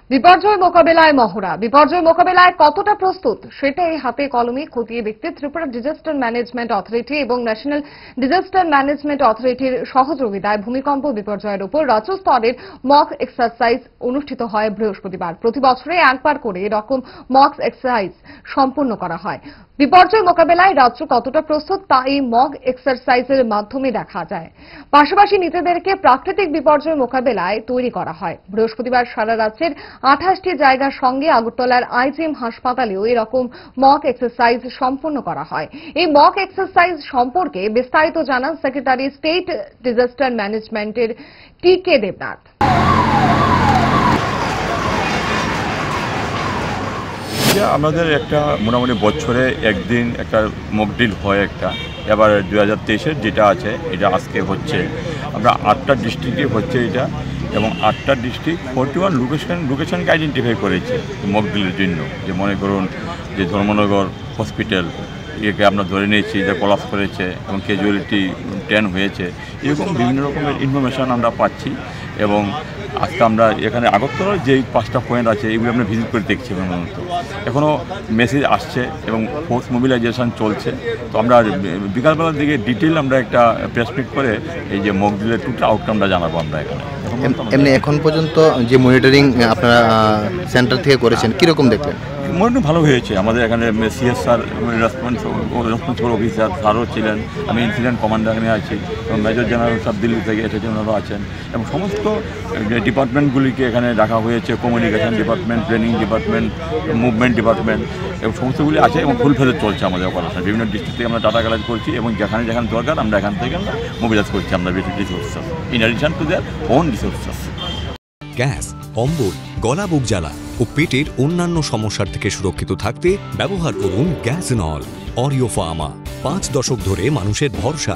বিপর্যয় মোকাবেলায় মহড়া। বিপর্যয় মোকাবেলায় কতটা প্রস্তুত সেটাই হাতে কলমে খতিয়ে দেখতে ত্রিপুরা ডিজাস্টার ম্যানেজমেন্ট অথরিটি এবং ন্যাশনাল ডিজাস্টার ম্যানেজমেন্ট অথরিটির সহযোগিতায় ভূমিকম্প বিপর্যয়ের উপর রাজ্য স্তরের মক এক্সারসাইজ অনুষ্ঠিত হয় বৃহস্পতিবার। প্রতি বছরে একবার করে এরকম মক এক্সারসাইজ সম্পন্ন করা হয়। বিপর্যয় মোকাবেলায় রাজ্য কতটা প্রস্তুত তা এই মক এক্সারসাইজের মাধ্যমে দেখা যায়। পাশাপাশি নিজেদেরকে প্রাকৃতিক বিপর্যয় মোকাবেলায় তৈরি করা হয়। বৃহস্পতিবার সারা রাজ্যের 28টি জায়গার সঙ্গে আগরতলার আইজিএম হাসপাতালেও এরকম মক এক্সারসাইজ সম্পন্ন করা হয়। এই মক এক্সারসাইজ সম্পর্কে বিস্তারিত জানান সেক্রেটারি স্টেট ডিজাস্টার ম্যানেজমেন্টের টি.কে. দেবনাথ। আমাদের একটা মোটামুটি বছরে একদিন একটা মক ড্রিল হয় একটা। এবার 2023-এর যেটা আছে এটা আজকে হচ্ছে। আমরা 8টা ডিস্ট্রিক্টে হচ্ছে এটা, এবং 8টা ডিস্ট্রিক্ট 41 লোকেশনকে আইডেন্টিফাই করেছে মক ড্রিলের জন্য। যে মনে করুন যে ধর্মনগর হসপিটাল একে আমরা ধরে নিয়েছি, এটা কলাপস করেছে এবং ক্যাজুয়ালিটি 10 হয়েছে। এরকম বিভিন্ন রকমের ইনফরমেশান আমরা পাচ্ছি, এবং আজকে আমরা এখানে আগরতলার যে 5টা পয়েন্ট আছে এগুলো আমরা ভিজিট করে দেখছি। এখনও মেসেজ আসছে এবং ফোর্স মোবিলাইজেশন চলছে। তো আমরা বিকালবেলার দিকে ডিটেল আমরা একটা প্রেস মিট করে এই যে মক ড্রিলের টোটাল আউটকামটা জানাবো আমরা এখানে। এমনি এখন পর্যন্ত যে মনিটরিং আপনারা সেন্টার থেকে করেছেন কীরকম দেখলেন? মনিটরিং ভালো হয়েছে। আমাদের এখানে সিএসআর রেসপন্সিবল অফিসার স্যারও ছিলেন, আমি ইনসিডেন্ট কমান্ডার এখানে আছি, এবং মেজর জেনারেল সব দিল্লি থেকে এসেছেনও আছেন, এবং সমস্ত ডিপার্টমেন্টগুলিকে এখানে রাখা হয়েছে। Communication department, planning department, movement department, এবং সমস্তগুলি আছে এবং ফুলফেলে চলছে আমাদের অপারেশন। বিভিন্ন ডিস্ট্রিক্ট থেকে আমরা ডাটা কালেক্ট করছি, এবং যেখানে যেখানে দরকার আমরা এখান থেকে আমরা মোবিলাইজ করছি আমরা resources in addition to their own resources. Gas, অম্বল, গলা বুক জ্বালা ও পেটের অন্যান্য সমস্যার থেকে সুরক্ষিত থাকতে ব্যবহার করুন গ্যাসনল। অরিও ফার্মা, 5 দশক ধরে মানুষের ভরসা।